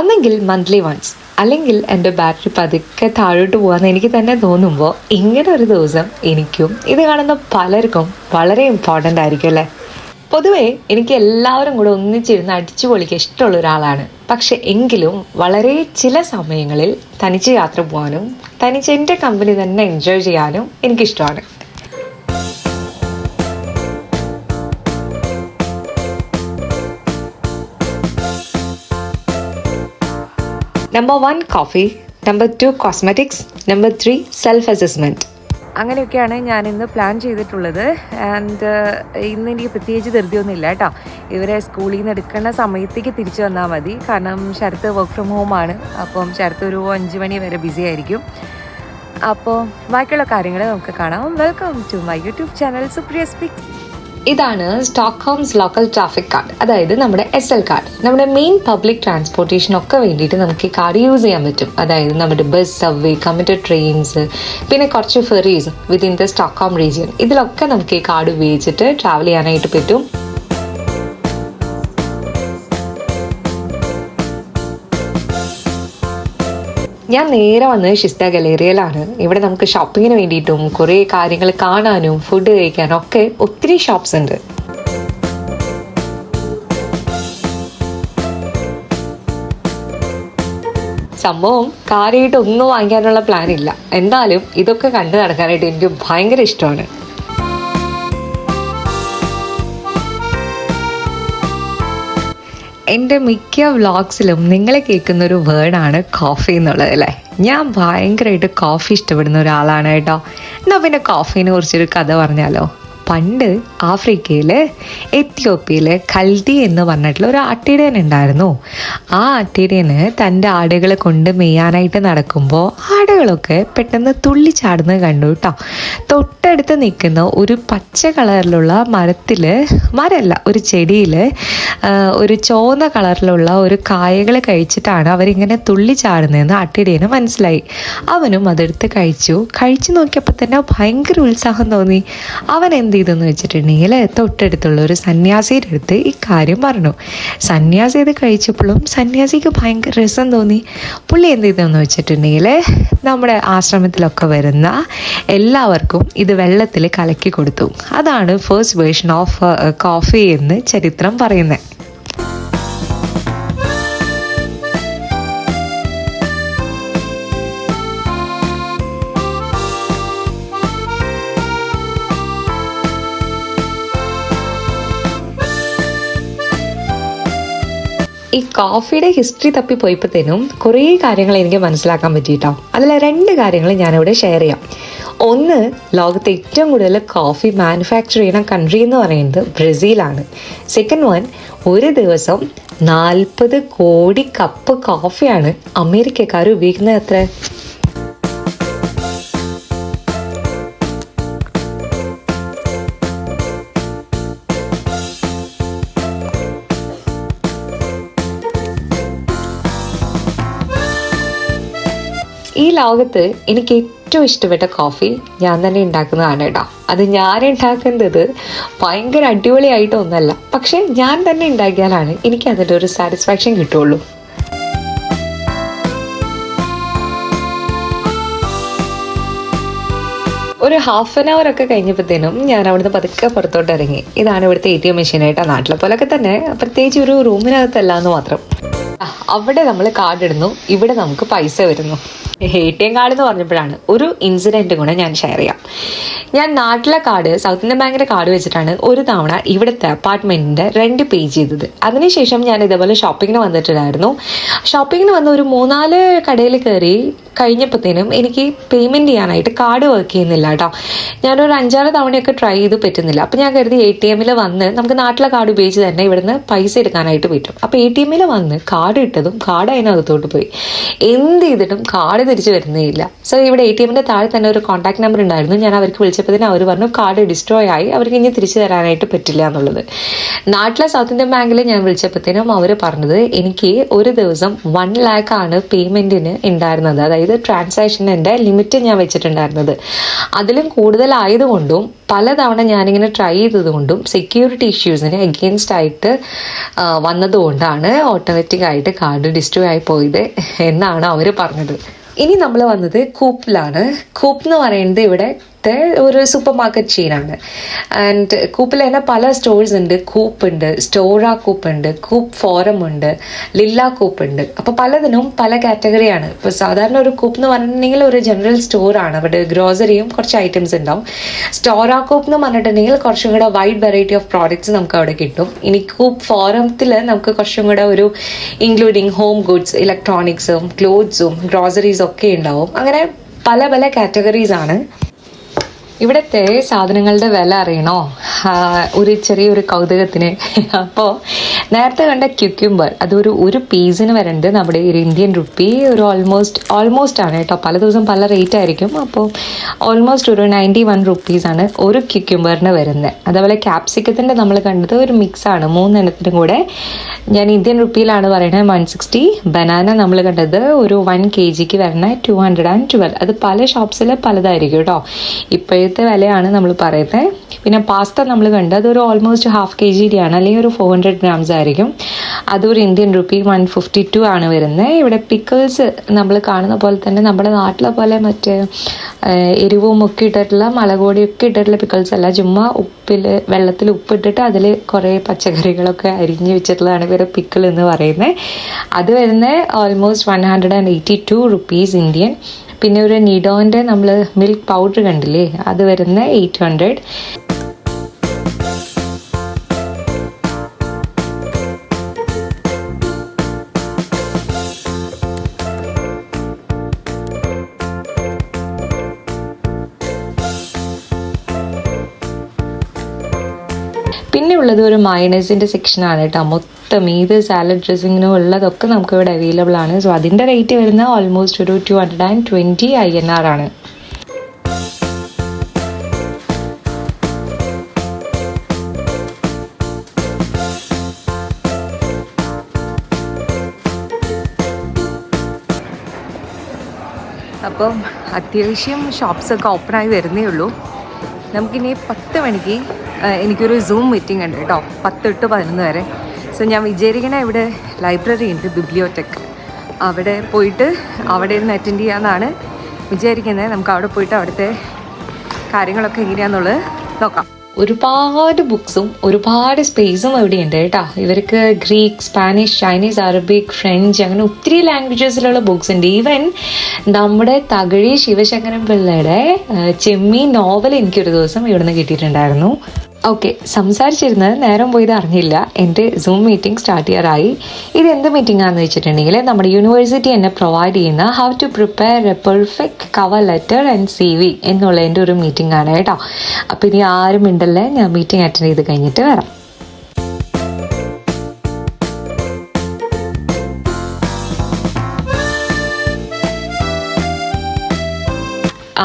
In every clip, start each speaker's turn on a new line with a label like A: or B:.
A: ഒന്നെങ്കിൽ monthly once, അല്ലെങ്കിൽ എൻ്റെ ബാറ്ററി പതുക്കെ താഴോട്ട് പോകാമെന്ന് എനിക്ക് തന്നെ തോന്നുമ്പോൾ ഇങ്ങനെ ഒരു ദിവസം എനിക്കും ഇത് കാണുന്ന പലർക്കും വളരെ ഇമ്പോർട്ടൻ്റ് ആയിരിക്കും അല്ലേ. പൊതുവേ എനിക്ക് എല്ലാവരും കൂടെ ഒന്നിച്ചിരുന്ന് അടിച്ചു പൊളിക്കാൻ ഇഷ്ടമുള്ള ഒരാളാണ്. പക്ഷെ എങ്കിലും വളരെ ചില സമയങ്ങളിൽ തനിച്ച് യാത്ര പോകാനും തനിച്ച് എൻ്റെ കമ്പനി തന്നെ എൻജോയ് ചെയ്യാനും എനിക്കിഷ്ടമാണ്. Number 1 coffee, number 2 cosmetics, number 3 self assessment. അങ്ങനെയൊക്കെയാണ് ഞാൻ ഇന്ന് പ്ലാൻ ചെയ്തിട്ടുള്ളത്. ആൻഡ് ഇന്ന് എനിക്ക് പ്രത്യേകിച്ച് ധൃതിയൊന്നും ഇല്ല കേട്ടോ. ഇവരെ സ്കൂളിൽ നിന്ന് എടുക്കുന്ന സമയത്തേക്ക് തിരിച്ചു വന്നാൽ മതി. കാരണം ശരത്ത് വർക്ക് ഫ്രം ഹോമാണ്. അപ്പം ശരത്ത് ഒരു 5 മണി വരെ ബിസി ആയിരിക്കും. അപ്പോൾ ബാക്കിയുള്ള കാര്യങ്ങൾ നമുക്ക് കാണാം. Welcome to my YouTube channel Supriya speaks. ഇതാണ് സ്റ്റോക്ക്ഹോംസ് ലോക്കൽ ട്രാഫിക് കാർഡ്, അതായത് നമ്മുടെ SL കാർഡ്. നമ്മുടെ മെയിൻ പബ്ലിക് ട്രാൻസ്പോർട്ടേഷനൊക്കെ വേണ്ടിയിട്ട് നമുക്ക് ഈ കാർഡ് യൂസ് ചെയ്യാൻ പറ്റും. അതായത് നമ്മുടെ ബസ്, സബ്വേ, കമ്മ്യൂട്ടർ ട്രെയിൻസ്, പിന്നെ കുറച്ച് ferries within the Stockholm region, ഇതിലൊക്കെ നമുക്ക് ഈ കാർഡ് ഉപയോഗിച്ചിട്ട് ട്രാവൽ ചെയ്യാനായിട്ട് പറ്റും. ഞാൻ നേരെ വന്നത് ഷിസ്ത ഗലേറിയയിലാണ്. ഇവിടെ നമുക്ക് ഷോപ്പിങ്ങിന് വേണ്ടിയിട്ടും കുറേ കാര്യങ്ങൾ കാണാനും ഫുഡ് കഴിക്കാനും ഒക്കെ ഒത്തിരി ഷോപ്സ് ഉണ്ട്. സംഭവം കാര്യമായിട്ട് ഒന്നും വാങ്ങിക്കാനുള്ള പ്ലാൻ ഇല്ല. എന്തായാലും ഇതൊക്കെ കണ്ടു നടക്കാനായിട്ട് എനിക്ക് ഭയങ്കര ഇഷ്ടമാണ്. എൻ്റെ മിക്ക വ്ളോഗ്സിലും നിങ്ങൾ കേൾക്കുന്ന ഒരു വേർഡാണ് കോഫി എന്നുള്ളത് അല്ലേ. ഞാൻ ഭയങ്കരമായിട്ട് കോഫി ഇഷ്ടപ്പെടുന്ന ഒരാളാണ് കേട്ടോ. എന്നാൽ പിന്നെ കോഫീനെ കുറിച്ചൊരു കഥ പറഞ്ഞാലോ. പണ്ട് ആഫ്രിക്കയിൽ എത്യോപ്യയിൽ ഖൽദി എന്ന് പറഞ്ഞിട്ടുള്ള ഒരു ആട്ടിടയൻ ഉണ്ടായിരുന്നു. ആ ആട്ടിടയന് തൻ്റെ ആടുകളെ കൊണ്ട് മെയ്യാനായിട്ട് നടക്കുമ്പോൾ ആടുകളൊക്കെ പെട്ടെന്ന് തുള്ളിച്ചാടുന്നത് കണ്ടു കേട്ടോ. തൊട്ടടുത്ത് നിൽക്കുന്ന ഒരു പച്ച കളറിലുള്ള ഒരു ചെടിയിൽ ഒരു ചുവന്ന കളറിലുള്ള ഒരു കായകൾ കഴിച്ചിട്ടാണ് അവരിങ്ങനെ തുള്ളിച്ചാടുന്നതെന്ന് ആട്ടിടയന് മനസ്സിലായി. അവനും അതെടുത്ത് കഴിച്ചു നോക്കിയപ്പോൾ തന്നെ ഭയങ്കര ഉത്സാഹം തോന്നി. അവൻ എന്ത് ചെയ്തെന്ന് വെച്ചിട്ടുണ്ടെങ്കിൽ തൊട്ടടുത്തുള്ള ഒരു സന്യാസിയുടെ അടുത്ത് ഈ കാര്യം പറഞ്ഞു. സന്യാസി ഇത് കഴിച്ചപ്പോഴും സന്യാസിക്ക് ഭയങ്കര രസം തോന്നി. പുള്ളി എന്ത് ചെയ്തെന്ന് വെച്ചിട്ടുണ്ടെങ്കിൽ നമ്മുടെ ആശ്രമത്തിലൊക്കെ വരുന്ന എല്ലാവർക്കും ഇത് വെള്ളത്തിൽ കലക്കി കൊടുത്തു. അതാണ് ഫസ്റ്റ് വേർഷൻ ഓഫ് കോഫി എന്ന് ചരിത്രം പറയുന്നത്. ഈ കോഫിയുടെ ഹിസ്റ്ററി തപ്പിപ്പോയപ്പോഴത്തേനും കുറേ കാര്യങ്ങൾ എനിക്ക് മനസ്സിലാക്കാൻ പറ്റിയിട്ടോ. അതിൽ 2 കാര്യങ്ങൾ ഞാനിവിടെ ഷെയർ ചെയ്യാം. ഒന്ന്, ലോകത്തെ ഏറ്റവും കൂടുതൽ കോഫി മാനുഫാക്ചർ ചെയ്യുന്ന കൺട്രി എന്ന് പറയുന്നത് ബ്രസീലാണ്. സെക്കൻഡ് വൺ, ഒരു ദിവസം 40 കോടി കപ്പ് കോഫിയാണ് അമേരിക്കക്കാർ ഉപയോഗിക്കുന്നത്. എത്ര? ഈ ലോകത്ത് എനിക്ക് ഏറ്റവും ഇഷ്ടപ്പെട്ട കോഫി ഞാൻ തന്നെ ഉണ്ടാക്കുന്നതാണ് കേട്ടോ. അത് ഞാൻ ഉണ്ടാക്കുന്നത് ഭയങ്കര അടിപൊളിയായിട്ടൊന്നല്ല, പക്ഷെ ഞാൻ തന്നെ ഉണ്ടാക്കിയാലാണ് എനിക്ക് അതിൻ്റെ ഒരു സാറ്റിസ്ഫാക്ഷൻ കിട്ടുള്ളൂ. ഒരു ഹാഫ് ആൻ അവർ ഒക്കെ കഴിഞ്ഞപ്പോഴത്തേനും ഞാൻ അവിടുന്ന് പതുക്കെ പുറത്തോട്ട് ഇറങ്ങി. ഇതാണ് ഇവിടുത്തെ ATM മെഷീനായിട്ട്. നാട്ടിലെ പോലൊക്കെ തന്നെ, പ്രത്യേകിച്ച് ഒരു റൂമിനകത്തല്ല എന്ന് മാത്രം. അവിടെ നമ്മൾ കാർഡ് ഇടുന്നു, ഇവിടെ നമുക്ക് പൈസ വരുന്നു. ATM കാർഡ് എന്ന് പറഞ്ഞപ്പോഴാണ് ഒരു ഇൻസിഡൻറ്റ് കൂടെ ഞാൻ ഷെയർ ചെയ്യാം. ഞാൻ നാട്ടിലെ കാർഡ്, സൗത്ത് ഇന്ത്യൻ ബാങ്കിൻ്റെ കാർഡ് വെച്ചിട്ടാണ് ഒരു തവണ ഇവിടുത്തെ അപ്പാർട്ട്മെൻറ്റിൻ്റെ റെൻറ്റ് പേ ചെയ്തത്. അതിനുശേഷം ഞാൻ ഇതേപോലെ ഷോപ്പിങ്ങിന് വന്നിട്ടുണ്ടായിരുന്നു. ഷോപ്പിങ്ങിന് വന്ന് ഒരു 3-4 കടയിൽ കയറി കഴിഞ്ഞപ്പോഴത്തേനും എനിക്ക് പേയ്മെൻറ്റ് ചെയ്യാനായിട്ട് കാർഡ് വർക്ക് ചെയ്യുന്നില്ല കേട്ടോ. ഞാനൊരു 5-6 തവണയൊക്കെ ട്രൈ ചെയ്ത് പറ്റുന്നില്ല. അപ്പോൾ ഞാൻ കരുതി ATM വന്ന് നമുക്ക് നാട്ടിലെ കാർഡ് ഉപയോഗിച്ച് തന്നെ ഇവിടുന്ന് പൈസ എടുക്കാനായിട്ട് പറ്റും. അപ്പോൾ ATM വന്ന് കാർഡ് ഇട്ടതും കാർഡ് അതിനകത്തോട്ട് പോയി. എന്ത് ചെയ്തിട്ടും കാർഡ് തിരിച്ചു വരുന്നേയില്ല. സോ ഇവിടെ ATM താഴെ തന്നെ ഒരു കോൺടാക്ട് നമ്പർ ഉണ്ടായിരുന്നു. ഞാൻ അവർക്ക് വിളിച്ചപ്പോഴത്തേനും അവർ പറഞ്ഞു കാർഡ് ഡിസ്ട്രോയ് ആയി, അവർക്ക് ഇനി തിരിച്ചു തരാനായിട്ട് പറ്റില്ല എന്നുള്ളത്. നാട്ടിലെ സൗത്ത് ഇന്ത്യൻ ബാങ്കിൽ ഞാൻ വിളിച്ചപ്പോഴത്തേനും അവർ പറഞ്ഞത് എനിക്ക് ഒരു ദിവസം 1 lakh ആണ് പേയ്മെൻറ്റിന് ഉണ്ടായിരുന്നത്. അതായത് അതായത് ട്രാൻസാക്ഷൻ്റെ ലിമിറ്റ് ഞാൻ വെച്ചിട്ടുണ്ടായിരുന്നത്. അതിലും കൂടുതലായതുകൊണ്ടും പലതവണ ഞാനിങ്ങനെ ട്രൈ ചെയ്തതുകൊണ്ടും സെക്യൂരിറ്റി ഇഷ്യൂസിന് എഗെയിൻസ്റ്റ് ആയിട്ട് വന്നതുകൊണ്ടാണ് ഓട്ടോമാറ്റിക്കായിട്ട് കാർഡ് ഡിസ്ട്രോയ് ആയി പോയത് എന്നാണ് അവർ പറഞ്ഞത്. ഇനി നമ്മൾ വന്നത് കൂപ്പിലാണ്. കൂപ്പ് എന്ന് പറയുന്നത് ഇവിടുത്തെ ഒരു സൂപ്പർ മാർക്കറ്റ് ചെയിനാണ്. ആൻഡ് കൂപ്പിൽ തന്നെ പല സ്റ്റോഴ്സ് ഉണ്ട്. കൂപ്പ് ഉണ്ട്, സ്റ്റോറ കൂപ്പ് ഉണ്ട്, കൂപ്പ് ഫോറം ഉണ്ട്, ലില്ല കൂപ്പ് ഉണ്ട്. അപ്പോൾ പലതിനും പല കാറ്റഗറിയാണ്. ഇപ്പോൾ സാധാരണ ഒരു കൂപ്പ് എന്ന് പറഞ്ഞിട്ടുണ്ടെങ്കിൽ ഒരു ജനറൽ സ്റ്റോറാണ്. അവിടെ ഗ്രോസറിയും കുറച്ച് ഐറ്റംസ് ഉണ്ടാവും. സ്റ്റോറ കൂപ്പ് എന്ന് പറഞ്ഞിട്ടുണ്ടെങ്കിൽ കുറച്ചും കൂടെ വൈഡ് വെറൈറ്റി ഓഫ് പ്രോഡക്റ്റ്സ് നമുക്ക് അവിടെ കിട്ടും. ഇനി കൂപ്പ് ഫോറത്തിൽ നമുക്ക് കുറച്ചും കൂടെ ഒരു ഇൻക്ലൂഡിങ് ഹോം ഗുഡ്സ്, ഇലക്ട്രോണിക്സും ക്ലോത്ത്സും ഗ്രോസറീസും ഒക്കെ ഉണ്ടാവും. അങ്ങനെ പല പല കാറ്റഗറീസ് ആണ്. ഇവിടുത്തെ സാധനങ്ങളുടെ വില അറിയണോ? ഒരു ചെറിയൊരു കൗതുകത്തിന്. അപ്പോൾ നേരത്തെ കണ്ട ക്യുക്യുംബർ ഒരു പീസിന് വരുന്നത് നമ്മുടെ ഒരു ഇന്ത്യൻ റുപ്പി ഒരു ഓൾമോസ്റ്റ് ആണ് കേട്ടോ. പല ദിവസം പല റേറ്റ് ആയിരിക്കും. അപ്പോൾ ഓൾമോസ്റ്റ് ഒരു 91 റുപ്പീസാണ് ഒരു ക്യുക്യുംബറിന് വരുന്നത്. അതേപോലെ ക്യാപ്സിക്കത്തിൻ്റെ നമ്മൾ കണ്ടത് ഒരു മിക്സാണ്, 3 എണ്ണത്തിനും കൂടെ. ഞാൻ ഇന്ത്യൻ റുപ്പിയിലാണ് പറയുന്നത് 160. ബനാന നമ്മൾ കണ്ടത് ഒരു 1 kg വരുന്ന 212. അത് പല ഷോപ്സിൽ പലതായിരിക്കും കേട്ടോ. ഇപ്പോഴത്തെ വിലയാണ് നമ്മൾ പറയുന്നത്. പിന്നെ പാസ്ത നമ്മൾ കണ്ടത് അതൊരു ഓൾമോസ്റ്റ് 1/2 kg ആണ്, അല്ലെങ്കിൽ ഒരു 400 grams ആയിരിക്കും. അതൊരു ഇന്ത്യൻ റുപ്പി 152 ആണ് വരുന്നത്. ഇവിടെ പിക്കിൾസ് നമ്മൾ കാണുന്ന പോലെ തന്നെ നമ്മുടെ നാട്ടിലെ പോലെ മറ്റേ എരിവും ഒക്കെ ഇട്ടിട്ടുള്ള മുളകുപൊടിയൊക്കെ ഇട്ടിട്ടുള്ള പിക്കിൾസ് അല്ല, ചുമ്മാ വെള്ളത്തിൽ ഉപ്പിട്ടിട്ട് അതിൽ കുറേ പച്ചക്കറികളൊക്കെ അരിഞ്ഞ് വെച്ചിട്ടുള്ളതാണ് ഇവരെ പിക്കിൾ എന്ന് പറയുന്നത്. അത് വരുന്നത് ഓൾമോസ്റ്റ് 182 റുപ്പീസ് ഇന്ത്യൻ. പിന്നെ ഒരു നിഡോൻ്റെ നമ്മൾ മിൽക്ക് പൗഡർ കണ്ടില്ലേ, അത് വരുന്ന 800. പിന്നെ ഉള്ളത് ഒരു മയണൈസിൻ്റെ സെക്ഷനാണ് കേട്ടോ. മൊത്തം ഇത് സാലഡ് ഡ്രസ്സിങ്ങിനും ഉള്ളതൊക്കെ നമുക്ക് ഇവിടെ അവൈലബിൾ ആണ്. സോ അതിൻ്റെ റേറ്റ് വരുന്നത് ഓൾമോസ്റ്റ് ഒരു 220 INR ആണ്. അപ്പം അത്യാവശ്യം ഷോപ്സൊക്കെ ഓപ്പണായി വരുന്നേ ഉള്ളൂ. നമുക്കിനി 10 മണിക്ക് എനിക്കൊരു സൂം മീറ്റിംഗ് ഉണ്ട് കേട്ടോ, 10 to 11 വരെ. സോ ഞാൻ വിചാരിക്കണ ഇവിടെ ലൈബ്രറി ഉണ്ട്, ബിബ്ലിയോടെക്. അവിടെ പോയിട്ട് അവിടെ ഇരുന്ന് അറ്റൻഡ് ചെയ്യാമെന്നാണ് വിചാരിക്കുന്നത്. നമുക്ക് അവിടെ പോയിട്ട് അവിടുത്തെ കാര്യങ്ങളൊക്കെ എങ്ങനെയാണെന്നുള്ളത് നോക്കാം. ഒരുപാട് ബുക്സും ഒരുപാട് സ്പേസും ഇവിടെയുണ്ട് കേട്ടോ. ഇവർക്ക് Greek, Spanish, Chinese, Arabic, French അങ്ങനെ ഒത്തിരി ലാംഗ്വേജസിലുള്ള ബുക്സ് ഉണ്ട്. ഈവൻ നമ്മുടെ തകഴി ശിവശങ്കരൻ പിള്ളയുടെ ചെമ്മീൻ നോവൽ എനിക്കൊരു ദിവസം ഇവിടുന്ന് കിട്ടിയിട്ടുണ്ടായിരുന്നു. ഓക്കെ, സംസാരിച്ചിരുന്നത് നേരം പോയത് അറിഞ്ഞില്ല. എൻ്റെ സൂം മീറ്റിംഗ് സ്റ്റാർട്ട് ചെയ്യാറായി. ഇത് എന്ത് മീറ്റിംഗ് ആണെന്ന് വെച്ചിട്ടുണ്ടെങ്കിൽ നമ്മുടെ യൂണിവേഴ്സിറ്റി എന്നെ പ്രൊവൈഡ് ചെയ്യുന്ന how to prepare a perfect cover letter and CV എന്നുള്ളതിൻ്റെ ഒരു മീറ്റിംഗ് ആണ് കേട്ടോ. അപ്പോൾ ഇനി ആരും ഉണ്ടല്ലേ, ഞാൻ മീറ്റിംഗ് അറ്റൻഡ് ചെയ്ത് കഴിഞ്ഞിട്ട് വരാം.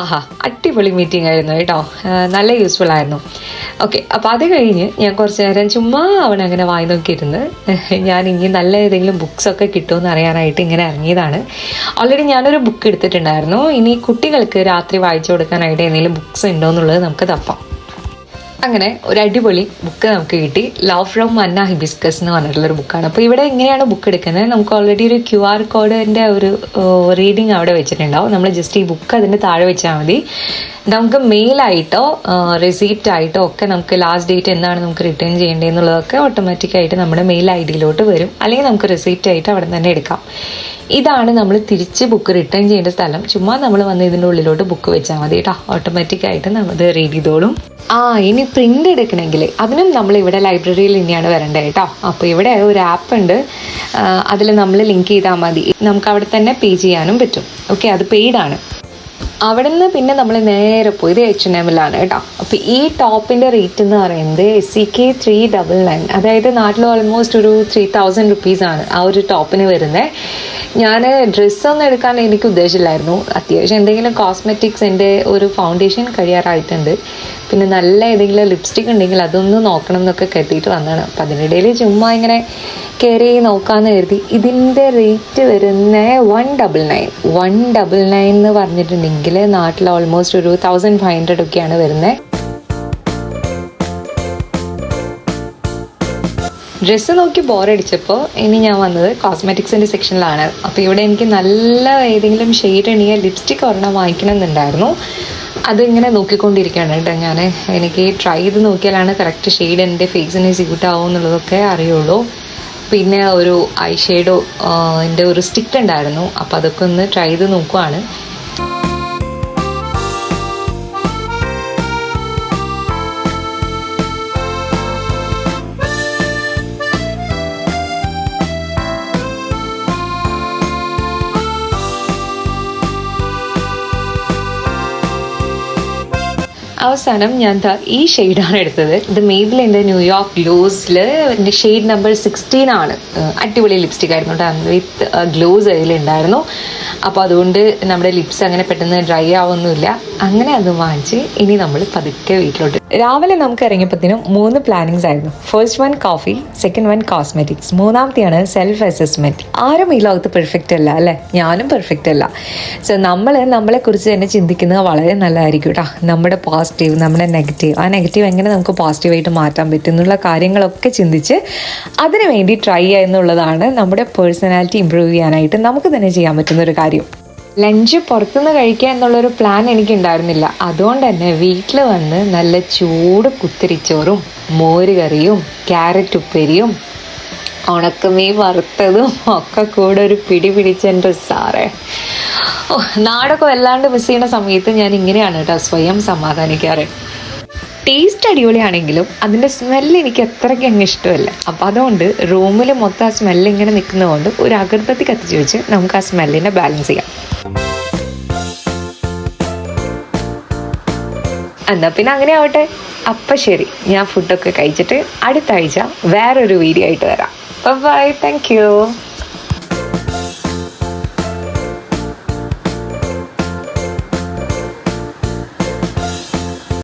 A: ആഹാ, അടിപൊളി മീറ്റിംഗ് ആയിരുന്നു കേട്ടോ. നല്ല യൂസ്ഫുൾ ആയിരുന്നു. ഓക്കെ, അപ്പോൾ അത് കഴിഞ്ഞ് ഞാൻ കുറച്ച് നേരം ചുമ്മാ അവിടെ അങ്ങനെ വായി നോക്കിയിരുന്ന് ഞാൻ ഇനി നല്ല ഏതെങ്കിലും ബുക്സൊക്കെ കിട്ടുമെന്ന് അറിയാനായിട്ട് ഇങ്ങനെ ഇറങ്ങിയതാണ്. ഓൾറെഡി ഞാനൊരു ബുക്ക് എടുത്തിട്ടുണ്ടായിരുന്നു. ഇനി കുട്ടികൾക്ക് രാത്രി വായിച്ചു കൊടുക്കാനായിട്ട് എന്തെങ്കിലും ബുക്സ് ഉണ്ടോ എന്നുള്ളത് നമുക്ക് തപ്പാം. അങ്ങനെ ഒരു അടിപൊളി ബുക്ക് നമുക്ക് കിട്ടി. ലവ് ഫ്രം മന്ന ഹിബിസ്കസ് എന്ന് പറഞ്ഞിട്ടുള്ളൊരു ബുക്കാണ്. അപ്പോൾ ഇവിടെ എങ്ങനെയാണ് ബുക്ക് എടുക്കുന്നത്? നമുക്ക് ഓൾറെഡി ഒരു QR കോഡിൻ്റെ ഒരു റീഡിങ് അവിടെ വെച്ചിട്ടുണ്ടാവും. നമ്മൾ ജസ്റ്റ് ഈ ബുക്ക് അതിൻ്റെ താഴെ വെച്ചാൽ മതി. നമുക്ക് മെയിലായിട്ടോ റെസീപ്റ്റ് ആയിട്ടോ ഒക്കെ നമുക്ക് ലാസ്റ്റ് ഡേറ്റ് എന്താണ് നമുക്ക് റിട്ടേൺ ചെയ്യേണ്ടതെന്നുള്ളതൊക്കെ ഓട്ടോമാറ്റിക്കായിട്ട് നമ്മുടെ മെയിൽ ID വരും. അല്ലെങ്കിൽ നമുക്ക് റെസീപ്റ്റ് ആയിട്ട് അവിടെ തന്നെ എടുക്കാം. ഇതാണ് നമ്മൾ തിരിച്ച് ബുക്ക് റിട്ടേൺ ചെയ്യേണ്ട സ്ഥലം. ചുമ്മാ നമ്മൾ വന്ന് ഇതിൻ്റെ ഉള്ളിലോട്ട് ബുക്ക് വെച്ചാൽ മതി കേട്ടോ. ഓട്ടോമാറ്റിക്കായിട്ട് നമ്മളത് റീഡ് ചെയ്തോളും. ഇനി പ്രിൻ്റ് എടുക്കണമെങ്കിൽ അതിനും നമ്മൾ ഇവിടെ ലൈബ്രറിയിൽ തന്നെയാണ് വരേണ്ടത് കേട്ടോ. അപ്പോൾ ഇവിടെ ഒരു ആപ്പ് ഉണ്ട്, അതിൽ നമ്മൾ ലിങ്ക് ചെയ്താൽ മതി. നമുക്ക് അവിടെ തന്നെ പേ ചെയ്യാനും പറ്റും. ഓക്കെ, അത് പെയ്ഡാണ്. അവിടെ നിന്ന് പിന്നെ നമ്മൾ നേരെ പോയത് H&Mലാണ് കേട്ടോ. അപ്പോൾ ഈ ടോപ്പിൻ്റെ റേറ്റ് എന്ന് പറയുന്നത് SEK 399, അതായത് നാട്ടിൽ ഓൾമോസ്റ്റ് ഒരു 3000 റുപ്പീസാണ് ആ ഒരു ടോപ്പിന് വരുന്നത്. ഞാൻ ഡ്രസ്സൊന്നും എടുക്കാൻ എനിക്ക് ഉദ്ദേശമില്ലായിരുന്നു. അത്യാവശ്യം എന്തെങ്കിലും കോസ്മെറ്റിക്സ്, എൻ്റെ ഒരു ഫൗണ്ടേഷൻ കഴിയാറായിട്ടുണ്ട്. പിന്നെ നല്ല ഏതെങ്കിലും ലിപ്സ്റ്റിക് ഉണ്ടെങ്കിൽ അതൊന്ന് നോക്കണം എന്നൊക്കെ കരുതിയിട്ട് വന്നതാണ്. അപ്പം അതിനിടയിൽ ചുമ്മാ ഇങ്ങനെ കയറി നോക്കാമെന്ന് കരുതി. ഇതിൻ്റെ റേറ്റ് വരുന്ന 199 എന്ന് പറഞ്ഞിട്ടുണ്ടെങ്കിൽ നാട്ടിൽ ഓൾമോസ്റ്റ് ഒരു 1500 ഒക്കെയാണ് വരുന്നത്. ഡ്രസ്സ് നോക്കി ബോറടിച്ചപ്പോൾ ഇനി ഞാൻ വന്നത് കോസ്മെറ്റിക്സിൻ്റെ സെക്ഷനിലാണ്. അപ്പോൾ ഇവിടെ എനിക്ക് നല്ല ഏതെങ്കിലും ഷെയ്ഡ് ഉണ്ടെങ്കിൽ ലിപ്സ്റ്റിക് ഒരെണ്ണം വാങ്ങിക്കണം എന്നുണ്ടായിരുന്നു. അതിങ്ങനെ നോക്കിക്കൊണ്ടിരിക്കുകയാണ് കേട്ടോ ഞാൻ. എനിക്ക് ട്രൈ ചെയ്ത് നോക്കിയാലാണ് കറക്റ്റ് ഷെയ്ഡ് എൻ്റെ ഫേസിന് സ്യൂട്ട് ആവും എന്നുള്ളതൊക്കെ അറിയുള്ളൂ. പിന്നെ ഒരു ഐ ഷെയ്ഡോ എൻ്റെ ഒരു സ്റ്റിക്ക് ഉണ്ടായിരുന്നു, അപ്പോൾ അതൊക്കെ ഒന്ന് ട്രൈ ചെയ്ത് നോക്കുവാണ്. അവസാനം ഞാൻ ഈ ഷെയ്ഡാണ് എടുത്തത്. ഇത് മെയ്ബിലിൻ്റെ ന്യൂയോർക്ക് ഗ്ലോസിൽ എൻ്റെ ഷെയ്ഡ് നമ്പർ 16 ആണ്. അടിപൊളി ലിപ്സ്റ്റിക് ആയിരുന്നു കേട്ടോ, വിത്ത് ഗ്ലോസ് അതിലുണ്ടായിരുന്നു. അപ്പോൾ അതുകൊണ്ട് നമ്മുടെ ലിപ്സ് അങ്ങനെ പെട്ടെന്ന് ഡ്രൈ ആവുമൊന്നുമില്ല. അങ്ങനെ അത് വാങ്ങിച്ച് ഇനി നമ്മൾ പതുക്കെ വീട്ടിലോട്ട്. രാവിലെ നമുക്ക് ഇറങ്ങിയപ്പോഴത്തേനും 3 പ്ലാനിങ്സ് ആയിരുന്നു. First one coffee, second one cosmetics, മൂന്നാമത്തെയാണ് സെൽഫ് അസസ്മെൻറ്റ്. ആരും ഈ ലോകത്ത് പെർഫെക്റ്റ് അല്ല അല്ലേ, ഞാനും പെർഫെക്റ്റ് അല്ല. സോ നമ്മളെക്കുറിച്ച് തന്നെ ചിന്തിക്കുന്നത് വളരെ നല്ലതായിരിക്കും കേട്ടോ. നമ്മുടെ പോസിറ്റീവ്, നമ്മുടെ നെഗറ്റീവ്, ആ നെഗറ്റീവ് എങ്ങനെ നമുക്ക് പോസിറ്റീവായിട്ട് മാറ്റാൻ പറ്റും എന്നുള്ള കാര്യങ്ങളൊക്കെ ചിന്തിച്ച് അതിനു വേണ്ടി ട്രൈ ചെയ്യുക എന്നുള്ളതാണ് നമ്മുടെ പേഴ്സണാലിറ്റി ഇമ്പ്രൂവ് ചെയ്യാനായിട്ട് നമുക്ക് തന്നെ ചെയ്യാൻ പറ്റുന്നൊരു കാര്യം. ലഞ്ച് പുറത്തുനിന്ന് കഴിക്കുക എന്നുള്ളൊരു പ്ലാൻ എനിക്കുണ്ടായിരുന്നില്ല. അതുകൊണ്ട് തന്നെ വീട്ടിൽ വന്ന് നല്ല ചൂട് കുത്തിരിച്ചോറും മോര് കറിയും ക്യാരറ്റ് ഉപ്പേരിയും ഉണക്കമീൻ വറുത്തതും ഒക്കെ കൂടെ ഒരു പിടി പിടിച്ചെൻ്റെ സാറേ. നാടൊക്കെ വല്ലാണ്ട് മിസ് ചെയ്യുന്ന സമയത്ത് ഞാൻ ഇങ്ങനെയാണ് കേട്ടോ സ്വയം സമാധാനിക്കാറ്. ടേസ്റ്റ് അടിപൊളിയാണെങ്കിലും അതിൻ്റെ സ്മെല്ല് എനിക്ക് അത്രയ്ക്ക് അങ്ങ് ഇഷ്ടമല്ല. അപ്പോൾ അതുകൊണ്ട് റൂമിൽ മൊത്തം ആ സ്മെല്ല് ഇങ്ങനെ നിൽക്കുന്നതുകൊണ്ട് ഒരു അഗർബത്തി കത്തിച്ച് വെച്ച് നമുക്ക് ആ സ്മെല്ലിനെ ബാലൻസ് ചെയ്യാം. എന്നാൽ പിന്നെ അങ്ങനെ ആവട്ടെ. അപ്പം ശരി, ഞാൻ ഫുഡൊക്കെ കഴിച്ചിട്ട് അടുത്ത ആഴ്ച വേറൊരു വീഡിയോ ആയിട്ട് വരാം. Bye, thank U.